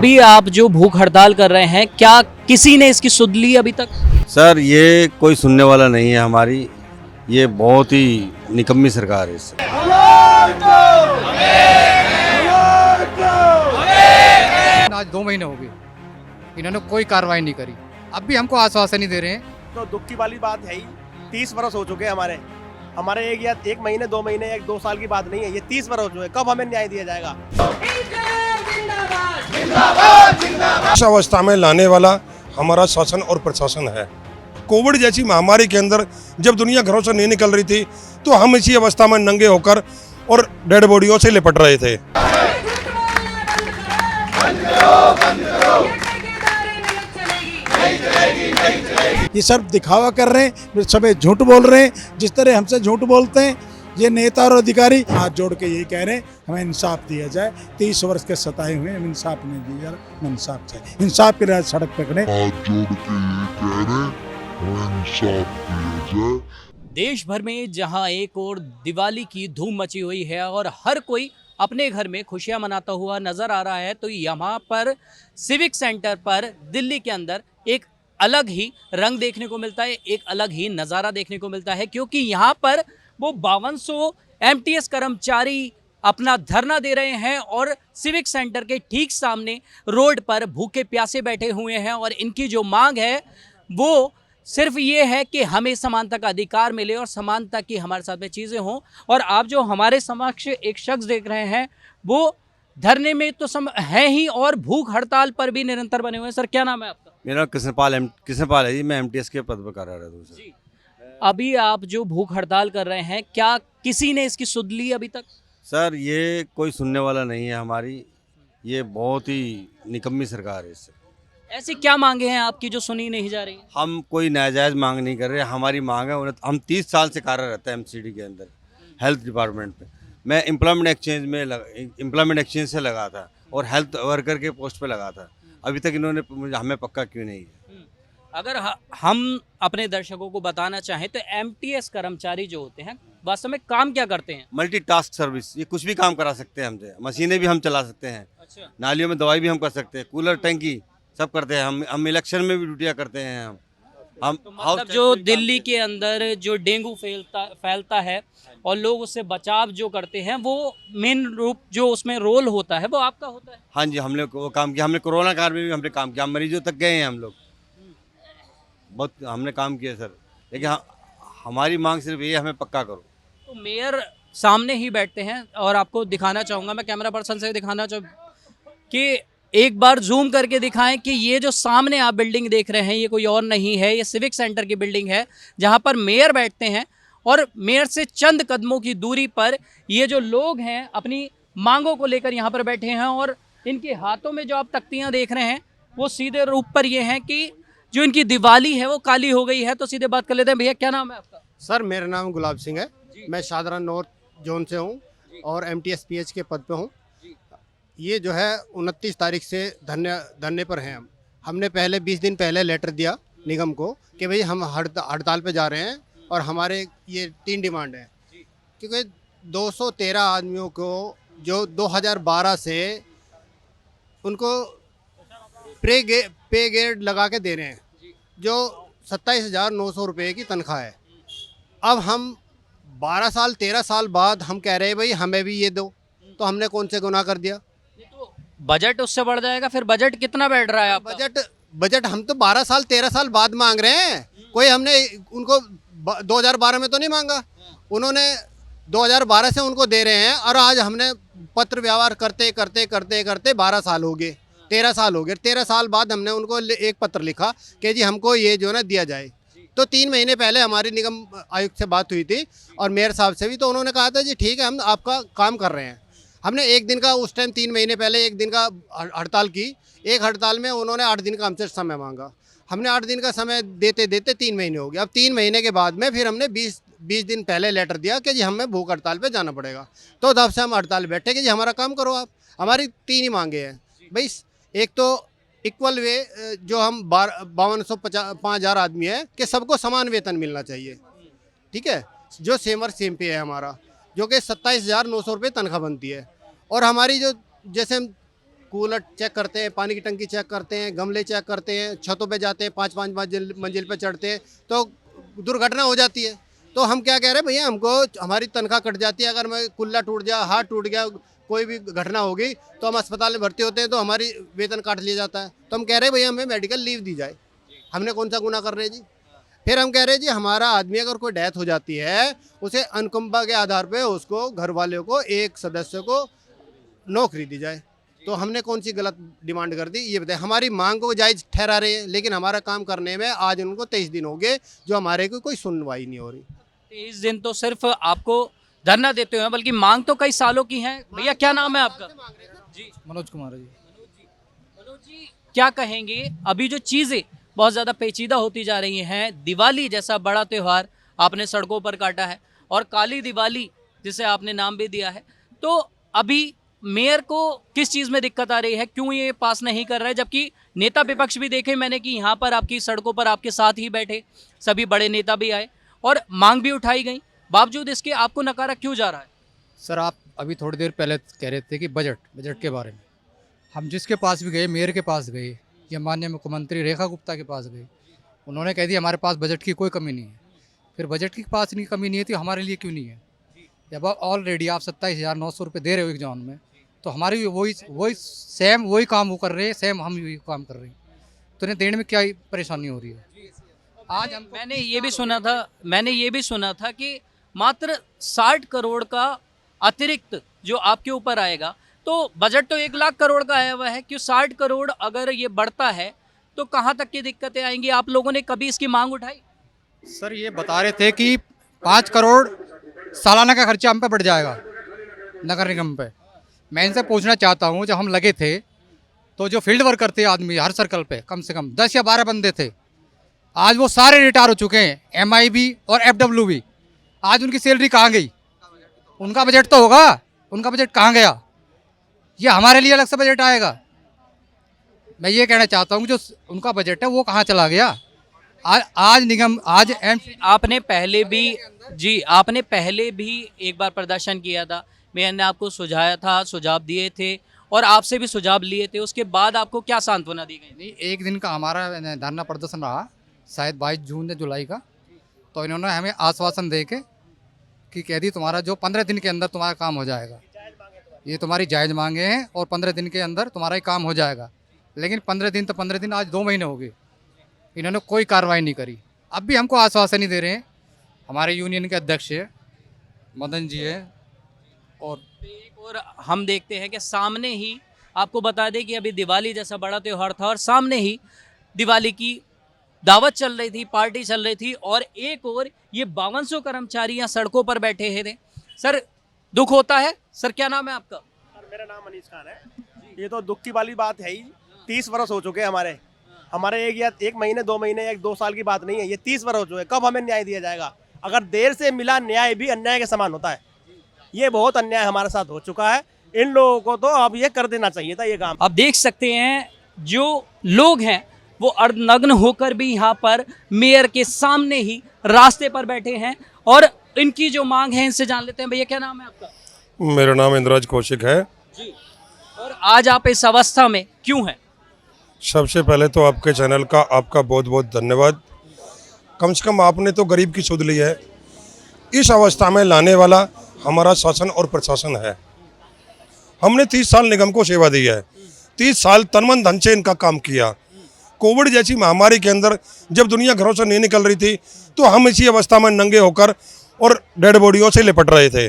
अभी आप जो भूख हड़ताल कर रहे हैं, क्या किसी ने इसकी सुध ली अभी तक? सर ये कोई सुनने वाला नहीं है हमारी, ये बहुत ही निकम्मी सरकार है इससे। आज 2 महीने हो गए, इन्होंने कोई कार्रवाई नहीं करी। अब भी हमको आश्वासन नहीं दे रहे हैं। तो दुख की वाली बात है ही। 30 वर्ष हो चुके हैं हमारे एक महीने 2 महीने 1-2 साल की बात नहीं है, ये 30 वर्ष हो चुके। कब हमें न्याय दिया जाएगा? इस अवस्था में लाने वाला हमारा शासन और प्रशासन है। कोविड जैसी महामारी के अंदर जब दुनिया घरों से नहीं निकल रही थी तो हम इसी अवस्था में नंगे होकर और डेड बॉडियों से लिपट रहे थे। ये सब दिखावा कर रहे हैं, सब झूठ बोल रहे हैं। जिस तरह हमसे झूठ बोलते हैं ये नेता और अधिकारी, हाथ जोड़ के यही कह रहे हैं हमें इंसाफ दिया जाए। 30 वर्ष के सताए हुए हम इंसाफ नहीं दिया, हमें इंसाफ चाहिए। इंसाफ के लिए सड़क पे खड़े। हाथ जोड़ के ये कह रहे हमें इंसाफ दिया जाए। देश भर में जहां एक और दिवाली की धूम मची हुई है और हर कोई अपने घर में खुशियां मनाता हुआ नजर आ रहा है, तो यहाँ पर सिविक सेंटर पर दिल्ली के अंदर एक अलग ही रंग देखने को मिलता है, एक अलग ही नज़ारा देखने को मिलता है, क्योंकि यहाँ पर वो 5200 एमटीएस कर्मचारी अपना धरना दे रहे हैं और सिविक सेंटर के ठीक सामने रोड पर भूखे प्यासे बैठे हुए हैं और इनकी जो मांग है वो सिर्फ ये है कि हमें समानता का अधिकार मिले और समानता की हमारे साथ में चीज़ें हों। और आप जो हमारे समक्ष एक शख्स देख रहे हैं वो धरने में तो है ही और भूख हड़ताल पर भी निरंतर बने हुए हैं। सर क्या नाम है आपका? मेरा कृष्णपाल है जी, मैं एमटीएस के पद पर कार्यरत हूँ सर। अभी आप जो भूख हड़ताल कर रहे हैं, क्या किसी ने इसकी सुध ली अभी तक? सर ये कोई सुनने वाला नहीं है हमारी, ये बहुत ही निकम्मी सरकार है इससे। ऐसी क्या मांगे हैं आपकी जो सुनी नहीं जा रही? हम कोई नाजायज़ मांग नहीं कर रहे, हमारी मांग है हम 30 साल से कार्यरत है एमसीडी के अंदर हेल्थ डिपार्टमेंट पे। मैं एम्प्लॉयमेंट एक्सचेंज से लगा था और हेल्थ वर्कर के पोस्ट पे लगा था। अभी तक इन्होंने हमें पक्का क्यों नहीं है? अगर हम अपने दर्शकों को बताना चाहें तो एमटीएस कर्मचारी जो होते हैं वास्तव में काम क्या करते हैं? मल्टीटास्क सर्विस, ये कुछ भी काम करा सकते हैं हमसे। मशीनें भी हम चला सकते हैं, अच्छा। नालियों में दवाई भी हम कर सकते हैं, कूलर टंकी सब करते हैं। हम इलेक्शन में भी ड्यूटियाँ करते हैं। हम तो मतलब जो दिल्ली के अंदर जो डेंगू फैलता है और लोग उससे बचाव जो करते हैं वो मेन रूप जो उसमें रोल होता है वो आपका होता है? हाँ जी, हमने वो काम किया। हमने कोरोना काल में भी हमने काम किया, मरीजों तक गए हैं हम लोग, बहुत हमने काम किया सर। लेकिन हमारी मांग सिर्फ ये, हमें पक्का करो। तो मेयर सामने ही बैठते हैं और आपको दिखाना चाहूँगा, मैं कैमरा पर्सन से दिखाना चाहूँ कि एक बार जूम करके दिखाएं कि ये जो सामने आप बिल्डिंग देख रहे हैं ये कोई और नहीं है, ये सिविक सेंटर की बिल्डिंग है जहाँ पर मेयर बैठते हैं और मेयर से चंद कदमों की दूरी पर ये जो लोग हैं अपनी मांगों को लेकर यहाँ पर बैठे हैं और इनके हाथों में जो आप तख्तियाँ देख रहे हैं वो सीधे रूप पर ये हैं कि जो इनकी दिवाली है वो काली हो गई है। तो सीधे बात कर लेते हैं। भैया क्या नाम है आपका? सर मेरा नाम गुलाब सिंह है, मैं शाहदरा नॉर्थ जोन से हूँ और MTSPH के पद पे हूँ। ये जो है 29 तारीख से धरने पर हैं। हमने पहले 20 दिन पहले लेटर दिया निगम को कि भाई हम हड़ताल पे जा रहे हैं और हमारे ये 3 डिमांड है। क्योंकि 213 आदमियों को जो 2012 से उनको पे ग्रेड लगा के दे रहे हैं, जो 27,900 रुपये की तनख्वाह है। अब हम 12 साल 13 साल बाद हम कह रहे हैं भाई हमें भी ये दो, तो हमने कौन से गुनाह कर दिया? बजट उससे बढ़ जाएगा। फिर बजट कितना बैठ रहा है आपका? बजट हम तो 12 साल 13 साल बाद मांग रहे हैं। कोई हमने उनको 2012 में तो नहीं मांगा, उन्होंने 2012 से उनको दे रहे हैं और आज हमने पत्र व्यवहार करते करते करते करते 12 साल हो गए, 13 साल हो गए। 13 साल बाद हमने उनको एक पत्र लिखा कि जी हमको ये जो ना दिया जाए। तो 3 महीने पहले हमारी निगम आयुक्त से बात हुई थी और मेयर साहब से भी, तो उन्होंने कहा था जी ठीक है हम आपका काम कर रहे हैं। हमने एक दिन का उस टाइम 3 महीने पहले एक दिन का हड़ताल की। एक हड़ताल में उन्होंने 8 दिन का हमसे समय मांगा। हमने 8 दिन का समय देते देते 3 महीने हो गए। अब 3 महीने के बाद में फिर हमने 20 दिन पहले लेटर दिया कि जी हमें भूख हड़ताल पे जाना पड़ेगा। तो तब से हम हड़ताल बैठे कि जी हमारा काम करो आप। हमारी 3 ही मांगे हैं भाई। एक तो इक्वल वे जो हम 5250 आदमी है कि सबको समान वेतन मिलना चाहिए, ठीक है, जो सेम और सेम पे है हमारा, जो कि 27,900 रुपये तनख्वाह बनती है। और हमारी जो जैसे कूलर चेक करते हैं, पानी की टंकी चेक करते हैं, गमले चेक करते हैं, छतों पे जाते हैं, 5-5 मंजिल पे चढ़ते हैं, तो दुर्घटना हो जाती है। तो हम क्या कह रहे हैं भैया, हमको हमारी तनख्वाह कट जाती है, अगर मैं कुल्ला टूट गया, हाथ टूट गया, कोई भी घटना होगी तो हम अस्पताल में भर्ती होते हैं तो हमारी वेतन काट लिया जाता है। तो हम कह रहे हैं भैया हमें मेडिकल लीव दी जाए, हमने कौन सा गुनाह कर रहे हैं जी। फिर हम कह रहे हैं जी हमारा आदमी अगर कोई डेथ हो जाती है, उसे अनुकंपा के आधार पे उसको घर वालों को एक सदस्य को नौकरी दी जाए। तो हमने कौन सी गलत डिमांड कर दी ये बताएं। हमारी मांग को जायज़ ठहरा रहे हैं, लेकिन हमारा काम करने में आज उनको 23 दिन हो गए जो हमारे को कोई सुनवाई नहीं हो रही। 23 दिन तो सिर्फ आपको धरना देते हुए, बल्कि मांग तो कई सालों की है। भैया क्या नाम है आपका? जी मनोज कुमार जी। मनोज जी, क्या कहेंगे, अभी जो चीज़ें बहुत ज़्यादा पेचीदा होती जा रही हैं, दिवाली जैसा बड़ा त्यौहार आपने सड़कों पर काटा है और काली दिवाली जिसे आपने नाम भी दिया है, तो अभी मेयर को किस चीज़ में दिक्कत आ रही है, क्यों ये पास नहीं कर रहा है? जबकि नेता विपक्ष भी देखे मैंने कि यहाँ पर आपकी सड़कों पर आपके साथ ही बैठे सभी बड़े नेता भी आए और मांग भी उठाई गई, बावजूद इसके आपको नकारा क्यों जा रहा है? सर आप अभी थोड़ी देर पहले कह रहे थे कि बजट के बारे में, हम जिसके पास भी गए, मेयर के पास गए या माननीय मुख्यमंत्री रेखा गुप्ता के पास गए, उन्होंने कह दिया हमारे पास बजट की कोई कमी नहीं है। फिर बजट की पास नहीं कमी नहीं है तो हमारे लिए क्यों नहीं है? जब ऑलरेडी आप 27,900 रुपये दे रहे हो एग्जाम में, तो हमारी वही सेम वही काम वो कर रहे हैं, सेम हम वही काम कर रहे हैं, तो इन्हें देने में क्या परेशानी हो रही है? आज हम मैंने ये भी सुना था कि मात्र 60 करोड़ का अतिरिक्त जो आपके ऊपर आएगा, तो बजट तो 1 लाख करोड़ का आया हुआ है, क्यों 60 करोड़ अगर ये बढ़ता है तो कहाँ तक की दिक्कतें आएंगी? आप लोगों ने कभी इसकी मांग उठाई? सर ये बता रहे थे कि 5 करोड़ सालाना का खर्चा हम पे बढ़ जाएगा नगर निगम पे। मैं इनसे पूछना चाहता हूँ, जब हम लगे थे तो जो फील्ड वर्कर थे आदमी हर सर्कल पे कम से कम 10 या 12 बंदे थे, आज वो सारे रिटायर हो चुके हैं, MIB और FW भी। आज उनकी सैलरी कहाँ गई? उनका बजट तो होगा, उनका बजट कहाँ गया? ये हमारे लिए अलग से बजट आएगा? मैं ये कहना चाहता हूँ जो उनका बजट है वो कहाँ चला गया? आज निगम आज आपने पहले भी एक बार प्रदर्शन किया था, मैंने आपको सुझाया था, सुझाव दिए थे और आपसे भी सुझाव लिए थे, उसके बाद आपको क्या सांत्वना दी गई? नहीं, एक दिन का हमारा धरना प्रदर्शन रहा, शायद 22 जून या जुलाई का। तो इन्होंने हमें आश्वासन दे के कि कह दी तुम्हारा जो 15 दिन के अंदर तुम्हारा काम हो जाएगा, ये तुम्हारी जायज़ मांगे हैं और 15 दिन के अंदर तुम्हारा ही काम हो जाएगा। लेकिन 15 दिन तो 15 दिन, आज 2 महीने हो गए, इन्होंने कोई कार्रवाई नहीं करी। अब भी हमको आश्वासन ही दे रहे हैं। हमारे यूनियन के अध्यक्ष है मदन जी है, और हम देखते हैं कि सामने ही आपको बता दें कि अभी दिवाली जैसा बड़ा त्यौहार था और सामने ही दिवाली की दावत चल रही थी, पार्टी चल रही थी, और एक और ये 5200 कर्मचारी यहाँ सड़कों पर बैठे हैं। सर दुख होता है। सर क्या नाम है आपका? सर मेरा नाम मनीष खान है। ये तो दुख की वाली बात है ही, 30 वर्ष हो चुके हैं हमारे एक महीने 2 महीने या 2 साल की बात नहीं है, ये 30 वर्ष हो चुके हैं। कब हमें न्याय दिया जाएगा? अगर देर से मिला न्याय भी अन्याय के समान होता है। ये बहुत अन्याय हमारे साथ हो चुका है, इन लोगों को तो अब ये कर देना चाहिए था ये काम। आप देख सकते हैं जो लोग हैं वो अर्धनग्न होकर भी यहाँ पर मेयर के सामने ही रास्ते पर बैठे हैं और इनकी जो मांग है इनसे जान लेते हैं। भैया क्या नाम है आपका? मेरा नाम इंद्राज कौशिक है जी। और आज आप इस अवस्था में क्यों हैं? सबसे पहले तो आपके चैनल का आपका बहुत बहुत धन्यवाद। कम से कम आपने तो गरीब की सुध ली है। इस अवस्था में लाने वाला हमारा शासन और प्रशासन है। हमने 30 साल निगम को सेवा दी है, 30 साल तन मन धन से इनका काम किया। कोविड जैसी महामारी के अंदर जब दुनिया घरों से नहीं निकल रही थी तो हम इसी अवस्था में नंगे होकर और डेड बॉडियों से लिपट रहे थे,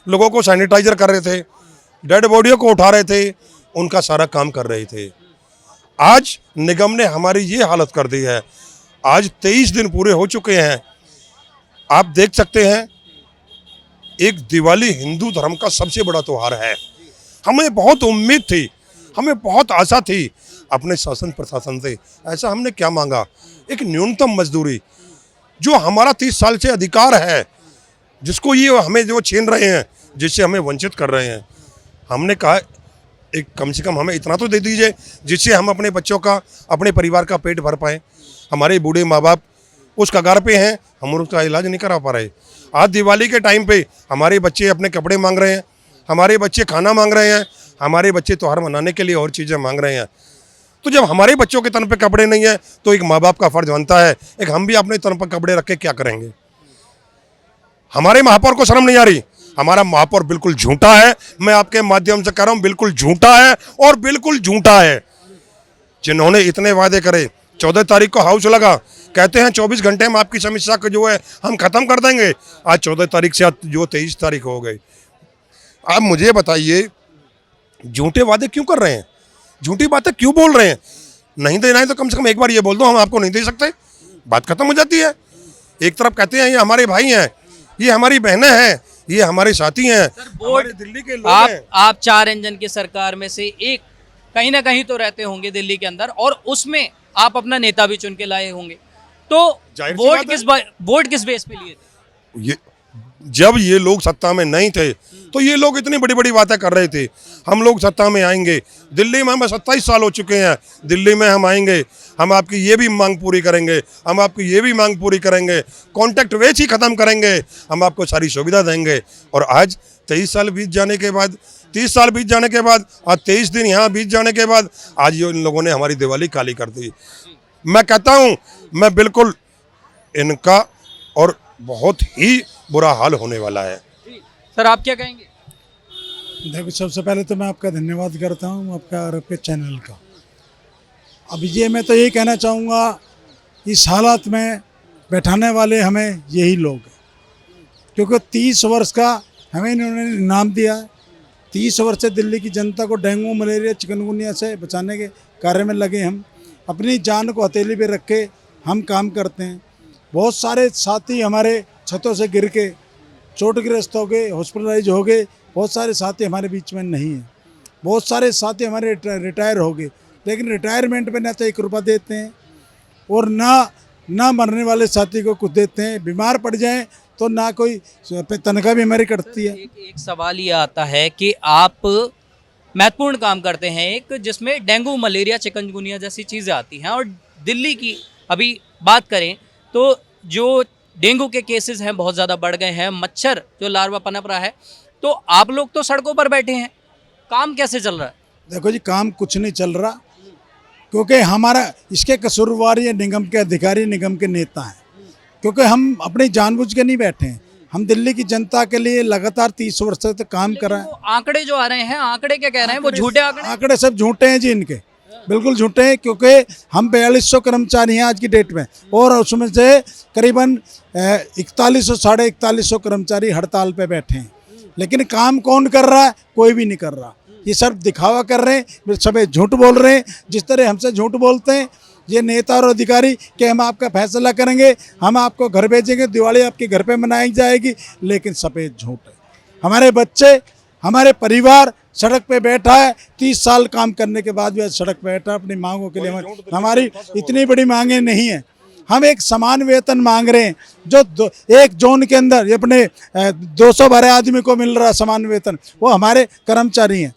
लोगों को सैनिटाइजर कर रहे थे, डेड बॉडियों को उठा रहे थे, उनका सारा काम कर रहे थे। आज निगम ने हमारी ये हालत कर दी है। आज 23 दिन पूरे हो चुके हैं। आप देख सकते हैं, एक दिवाली हिंदू धर्म का सबसे बड़ा त्यौहार है। हमें बहुत उम्मीद थी, हमें बहुत आशा थी अपने शासन प्रशासन से। ऐसा हमने क्या मांगा? एक न्यूनतम मजदूरी जो हमारा 30 साल से अधिकार है, जिसको ये हमें जो छीन रहे हैं, जिससे हमें वंचित कर रहे हैं। हमने कहा एक कम से कम हमें इतना तो दे दीजिए जिससे हम अपने बच्चों का, अपने परिवार का पेट भर पाएँ। हमारे बूढ़े माँ बाप उस कगार पे हैं, हम उसका इलाज नहीं करा पा रहे। आज दिवाली के टाइम पे हमारे बच्चे अपने कपड़े मांग रहे हैं, हमारे बच्चे खाना मांग रहे हैं, हमारे बच्चे त्योहार मनाने के लिए और चीज़ें मांग रहे हैं, तो जब हमारे बच्चों के तन पे कपड़े नहीं है तो एक माँ बाप का फर्ज बनता है एक हम भी अपने तन पर कपड़े रख के क्या करेंगे। हमारे महापौर को शर्म नहीं आ रही। हमारा महापौर बिल्कुल झूठा है, मैं आपके माध्यम से कह रहा हूँ, बिल्कुल झूठा है और बिल्कुल झूठा है। जिन्होंने इतने वादे करे, 14 तारीख को हाउस लगा, कहते हैं 24 घंटे में आपकी समस्या को जो है हम खत्म कर देंगे। आज 14 तारीख से जो 23 तारीख हो गई। आप मुझे बताइए झूठे वादे क्यों कर रहे हैं, झूठी बातें क्यों बोल रहे हैं? नहीं देना है तो कम से कम एक बार ये बोल दो हम आपको नहीं दे सकते, बात खत्म हो जाती है। एक तरफ कहते हैं ये हमारे भाई हैं, ये हमारी बहनें हैं, ये हमारे साथी हैं, हमारे दिल्ली के लोग हैं। आप 4 इंजन की सरकार में से एक कहीं ना कहीं तो रहते होंगे दिल्ली के अंदर, और उसमें आप अपना नेता भी चुन के लाए होंगे, तो जाहिर सी वोट किस बेस पे लिए थे? ये जब ये लोग सत्ता में नहीं थे तो ये लोग इतनी बड़ी बड़ी बातें कर रहे थे, हम लोग सत्ता में आएंगे, दिल्ली में हमें 27 साल हो चुके हैं, दिल्ली में हम आएंगे, हम आपकी ये भी मांग पूरी करेंगे, हम आपकी ये भी मांग पूरी करेंगे, कॉन्ट्रैक्ट वेच ही खत्म करेंगे, हम आपको सारी सुविधा देंगे। और आज 23 साल बीत जाने के बाद, 30 साल बीत जाने के बाद, आज 23 दिन यहाँ बीत जाने के बाद आज ये इन लोगों ने हमारी दिवाली काली कर दी। मैं कहता हूँ मैं बिल्कुल इनका और बहुत ही बुरा हाल होने वाला है। सर आप क्या कहेंगे? देखो, सबसे पहले तो मैं आपका धन्यवाद करता हूँ, आपका और आपके चैनल का। अब ये मैं तो यही कहना चाहूँगा, इस हालात में बैठाने वाले हमें यही लोग हैं, क्योंकि 30 वर्ष का हमें इन्होंने इनाम दिया है। 30 वर्ष से दिल्ली की जनता को डेंगू, मलेरिया, चिकनगुनिया से बचाने के कार्य में लगे। हम अपनी जान को हथेली पे रख के हम काम करते हैं। बहुत सारे साथी हमारे छतों से गिर के चोटग्रस्त हो गए, हॉस्पिटलाइज हो गए। बहुत सारे साथी हमारे बीच में नहीं हैं। बहुत सारे साथी हमारे रिटायर हो गए, लेकिन रिटायरमेंट पे ना तो 1 रुपया देते हैं और ना मरने वाले साथी को कुछ देते हैं। बीमार पड़ जाएं तो ना कोई तनख्वाह भी हमारी कटती है। एक सवाल ये आता है कि आप महत्वपूर्ण काम करते हैं एक, जिसमें डेंगू, मलेरिया, चिकनगुनिया जैसी चीज़ें आती हैं, और दिल्ली की अभी बात करें तो जो डेंगू के केसेस हैं बहुत ज़्यादा बढ़ गए हैं, मच्छर जो लार्वा पनप रहा है, तो आप लोग तो सड़कों पर बैठे हैं, काम कैसे चल रहा है? देखो जी, काम कुछ नहीं चल रहा, क्योंकि हमारा इसके कसूरवार ये निगम के अधिकारी, निगम के नेता हैं। क्योंकि हम अपनी जानबूझ के नहीं बैठे हैं, हम दिल्ली की जनता के लिए लगातार 30 वर्ष से काम कर रहे हैं। वो आंकड़े जो आ रहे हैं, आंकड़े क्या कह रहे हैं? वो झूठे आंकड़े सब झूठे हैं जी, इनके बिल्कुल झूठे हैं। क्योंकि हम 4200 कर्मचारी हैं आज की डेट में, और उसमें से करीबन 4100 साढ़े 4100 कर्मचारी हड़ताल पे बैठे हैं। लेकिन काम कौन कर रहा है? कोई भी नहीं कर रहा। ये सब दिखावा कर रहे हैं, सब झूठ बोल रहे हैं। जिस तरह हमसे झूठ बोलते हैं ये नेता और अधिकारी कि हम आपका फैसला करेंगे, हम आपको घर भेजेंगे, दिवाली आपके घर पे मनाई जाएगी, लेकिन सफ़ेद झूठ है। हमारे बच्चे, हमारे परिवार सड़क पे बैठा है। 30 साल काम करने के बाद भी आज सड़क पे बैठा अपनी मांगों के लिए। हमारी इतनी बड़ी मांगे नहीं है, हम एक समान वेतन मांग रहे हैं जो एक जोन के अंदर अपने 212 आदमी को मिल रहा समान वेतन, वो हमारे कर्मचारी हैं।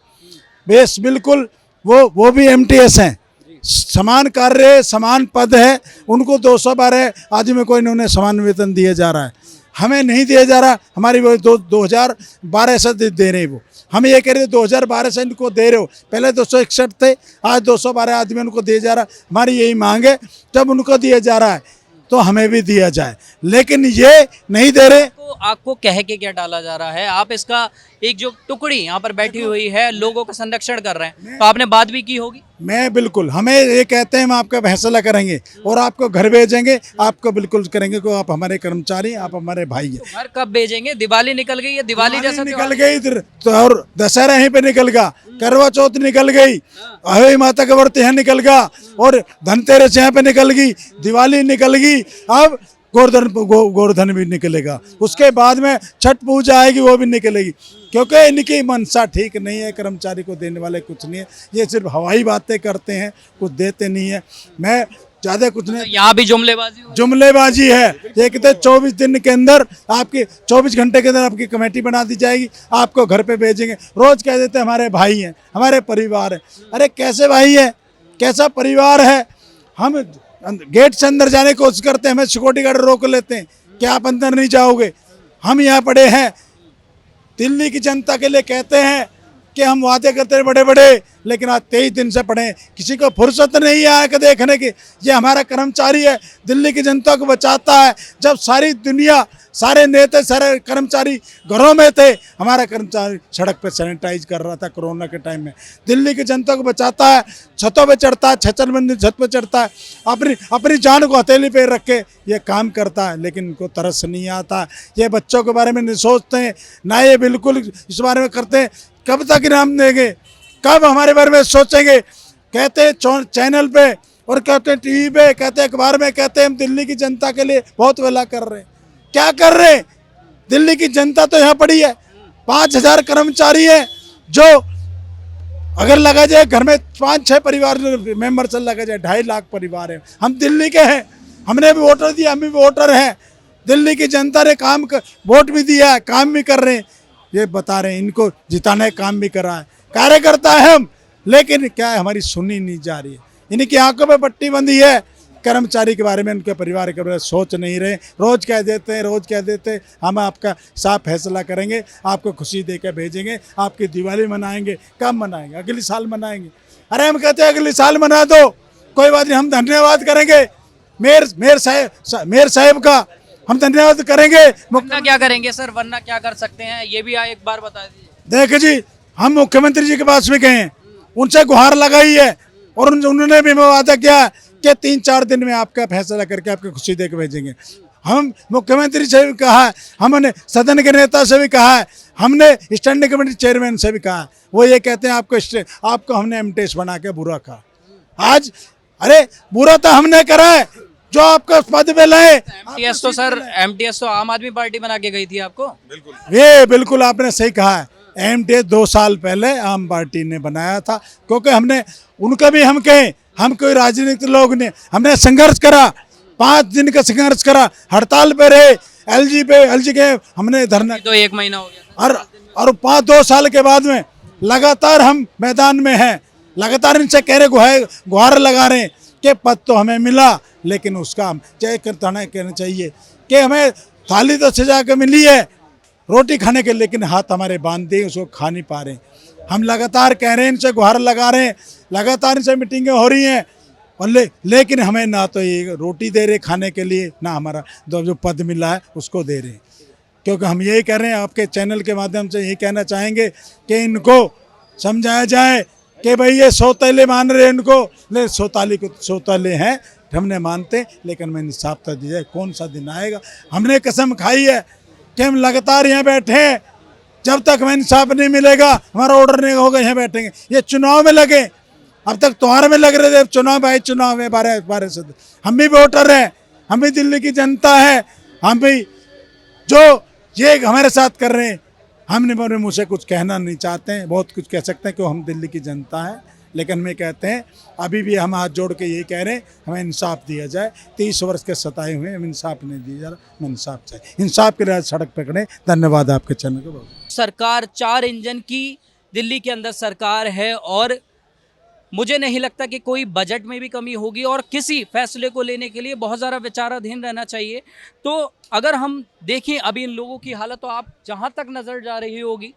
बेस बिल्कुल वो भी MTS हैं, समान कार्य समान पद है, उनको 212 आदमी को इन्होंने समान वेतन दिया जा रहा है, हमें नहीं दिया जा रहा। हमारी वो 2012 से दे रहे हैं, वो हम ये कह रहे थे 2012 से इनको दे रहे हो। पहले 261 थे, आज 212 आदमी उनको दिया जा रहा। हमारी यही मांग है, जब उनको दिया जा रहा है तो हमें भी दिया जाए, लेकिन ये नहीं दे रहे। आपको कह के क्या डाला जा रहा है? आप इसका एक जो टुकड़ी यहाँ पर बैठी हुई है, लोगों का संरक्षण कर रहे हैं, तो आपने बात भी की होगी। मैं बिल्कुल, हमें ये कहते हैं हम आपका फैसला करेंगे और आपको घर भेजेंगे, आपको बिल्कुल करेंगे को आप हमारे कर्मचारी, आप हमारे भाई हैं। घर कब भेजेंगे? दिवाली निकल गई है, दिवाली जैसा निकल गई तो, और दशहरा यहीं पे निकल गया, करवा चौथ निकल गई, अहोई माता का व्रत यहाँ निकल गया, और धनतेरस यहाँ पे निकल गई, दिवाली निकल गई, अब गोवर्धन भी निकलेगा, उसके बाद में छठ पूजा आएगी, वो भी निकलेगी। क्योंकि इनकी मनसा ठीक नहीं है, कर्मचारी को देने वाले कुछ नहीं है, ये सिर्फ हवाई बातें करते हैं, कुछ देते नहीं है। मैं ज़्यादा कुछ नहीं, यहाँ भी जुमलेबाजी है। ये कहते हैं 24 दिन के अंदर आपकी 24 घंटे के अंदर आपकी कमेटी बना दी जाएगी, आपको घर पे भेजेंगे। रोज कह देते हैं हमारे भाई हैं, हमारे परिवार है। अरे कैसे भाई है, कैसा परिवार है? हम गेट से अंदर जाने की कोशिश करते हैं, हमें सिक्योरिटी गार्ड रोक लेते हैं कि आप अंदर नहीं जाओगे। हम यहाँ पड़े हैं, दिल्ली की जनता के लिए कहते हैं कि हम वादे करते हैं बड़े बड़े, लेकिन आज 23 दिन से पड़े, किसी को फुर्सत नहीं आया कि देखने की। ये हमारा कर्मचारी है, दिल्ली की जनता को बचाता है। जब सारी दुनिया, सारे नेता, सारे कर्मचारी घरों में थे, हमारा कर्मचारी सड़क पे सैनिटाइज कर रहा था कोरोना के टाइम में। दिल्ली की जनता को बचाता है, छतों पे चढ़ता है, छचरबंदी छत पे चढ़ता है, अपनी जान को हथेली पे रख के ये काम करता है। लेकिन इनको तरस नहीं आता, ये बच्चों के बारे में नहीं सोचते हैं, ना ये बिल्कुल इस बारे में करते हैं। कब तक इनाम देंगे, कब हमारे बारे में सोचेंगे। कहते हैं चैनल पे और कहते हैं टीवी पे, कहते हैं अखबार में, कहते हैं हम दिल्ली की जनता के लिए बहुत वेला कर रहे हैं। क्या कर रहे हैं? दिल्ली की जनता तो यहाँ पड़ी है, 5000 कर्मचारी हैं, जो अगर लगा जाए घर में 5-6 परिवार मेंबर से लगा जाए 2.5 लाख परिवार है। हम दिल्ली के हैं, हमने भी वोटर दिया, हम भी वोटर हैं। दिल्ली की जनता ने वोट भी दिया है, काम भी कर रहे हैं। ये बता रहे हैं इनको जिताने का काम भी कर रहा है, कार्यकर्ता है हम, लेकिन क्या है, हमारी सुनी नहीं जा रही है। इनकी आंखों पे पट्टी बंधी है। कर्मचारी के बारे में, उनके परिवार के बारे में सोच नहीं रहे। रोज़ कह देते हैं हम आपका साफ फैसला करेंगे, आपको खुशी दे के भेजेंगे, आपकी दिवाली मनाएंगे। कब मनाएंगे? अगले साल मनाएंगे। अरे हम कहते हैं अगले साल मना दो, कोई बात नहीं, हम धन्यवाद करेंगे मेयर साहब का, हम धन्यवाद करेंगे। वरना क्या करेंगे सर, वरना क्या कर सकते हैं, ये भी एक बार बता दीजिए। देखिए जी, हम मुख्यमंत्री जी के पास भी गए हैं, उनसे गुहार लगाई है, और उन्होंने भी वादा किया कि 3-4 दिन में आपका फैसला करके आपको खुशी दे के भेजेंगे। हम मुख्यमंत्री से भी कहा है, हमने सदन के नेता से भी कहा है, हमने स्टैंडिंग कमेटी चेयरमैन से भी कहा है। वो ये कहते हैं आपको हमने एमटीएस बना के बुरा कहा। आज अरे बुरा तो हमने करा है, जो आपका पद पे लाए। एमटीएस तो सर, एमटीएस तो आम आदमी पार्टी बना के गई थी आपको। ये बिल्कुल आपने सही कहा है। एमटीएस 2 साल पहले आम पार्टी ने बनाया था, क्योंकि हमने उनका भी हम कहें, हम कोई राजनीतिक लोग ने, हमने संघर्ष करा, 5 दिन का संघर्ष करा, हड़ताल पे रहे, एलजी के हमने धरना, तो 1 महीना हो गया और 2 साल के बाद में लगातार हम मैदान में हैं, लगातार इनसे कह रहे, गुहार लगा रहे हैं कि पद तो हमें मिला, लेकिन उसका हम कहना चाहिए कि हमें थाली तो सजा के मिली है रोटी खाने के, लेकिन हाथ हमारे बांध दिए, उसको खा नहीं पा रहे। हम लगातार कह रहे हैं, इनसे गुहार लगा रहे हैं, लगातार इनसे मीटिंगें हो रही हैं, और लेकिन हमें ना तो ये रोटी दे रहे खाने के लिए, ना हमारा जो पद मिला है उसको दे रहे हैं। क्योंकि हम यही कर रहे हैं, आपके चैनल के माध्यम से यही कहना चाहेंगे कि इनको समझाया जाए कि भाई ये सौतेले मान रहे हैं, इनको सौतेले हैं, हमने मानते, लेकिन हमें इंसाफ तो दिया। कौन सा दिन आएगा? हमने कसम खाई है कि हम लगातार यहाँ बैठे हैं, जब तक हमें इंसाफ नहीं मिलेगा, हमारा ऑर्डर नहीं होगा, यहाँ बैठेंगे। ये चुनाव में लगे, अब तक त्योहार में लग रहे थे, चुनाव में 12 से हम भी वोटर हैं, हम भी दिल्ली की जनता है, हम भी जो ये हमारे साथ कर रहे हैं, हमने अपने मुँह से कुछ कहना नहीं चाहते हैं, बहुत कुछ कह सकते हैं कि हम दिल्ली की जनता है, लेकिन हमें कहते हैं अभी भी हम हाथ जोड़ के यही कह रहे हैं, हमें इंसाफ दिया जाए। 30 वर्ष के सताए हुए हम इंसाफ नहीं दिया जा रहा, हमें इंसाफ चाहिए। इंसाफ के लिए आज सड़क पे खड़े। धन्यवाद आपके चैनल को। सरकार 4 इंजन की दिल्ली के अंदर सरकार है, और मुझे नहीं लगता कि कोई बजट में भी कमी होगी, और किसी फैसले को लेने के लिए बहुत ज़्यादा विचाराधीन रहना चाहिए। तो अगर हम देखें अभी इन लोगों की हालत, तो आप जहाँ तक नज़र जा रही होगी,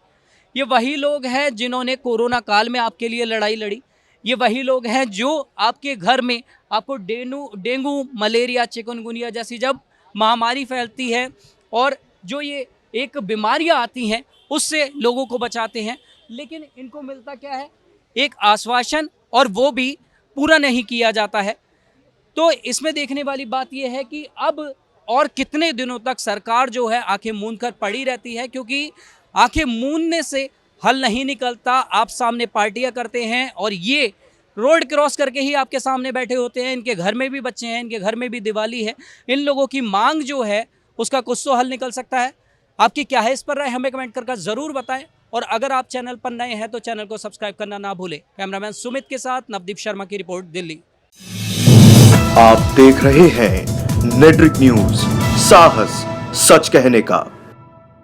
ये वही लोग हैं जिन्होंने कोरोना काल में आपके लिए लड़ाई लड़ी। ये वही लोग हैं जो आपके घर में आपको डेंगू, मलेरिया, चिकनगुनिया जैसी जब महामारी फैलती है, और जो ये एक बीमारियां आती हैं, उससे लोगों को बचाते हैं। लेकिन इनको मिलता क्या है? एक आश्वासन, और वो भी पूरा नहीं किया जाता है। तो इसमें देखने वाली बात यह है कि अब और कितने दिनों तक सरकार जो है आंखें मूंद कर पड़ी रहती है, क्योंकि आंखें मूंदने से हल नहीं निकलता। आप सामने पार्टियां करते हैं, और ये रोड क्रॉस करके ही आपके सामने बैठे होते हैं। इनके घर में भी बच्चे हैं, इनके घर में भी दिवाली है। इन लोगों की मांग जो है उसका कुछ तो हल निकल सकता है। आपकी क्या है इस पर राय, हमें कमेंट करके ज़रूर बताएं। और अगर आप चैनल पर नए हैं तो चैनल को सब्सक्राइब करना ना भूलें। कैमरामैन सुमित के साथ नवदीप शर्मा की रिपोर्ट, दिल्ली। आप देख रहे हैं नेट्रिक न्यूज, साहस सच कहने का।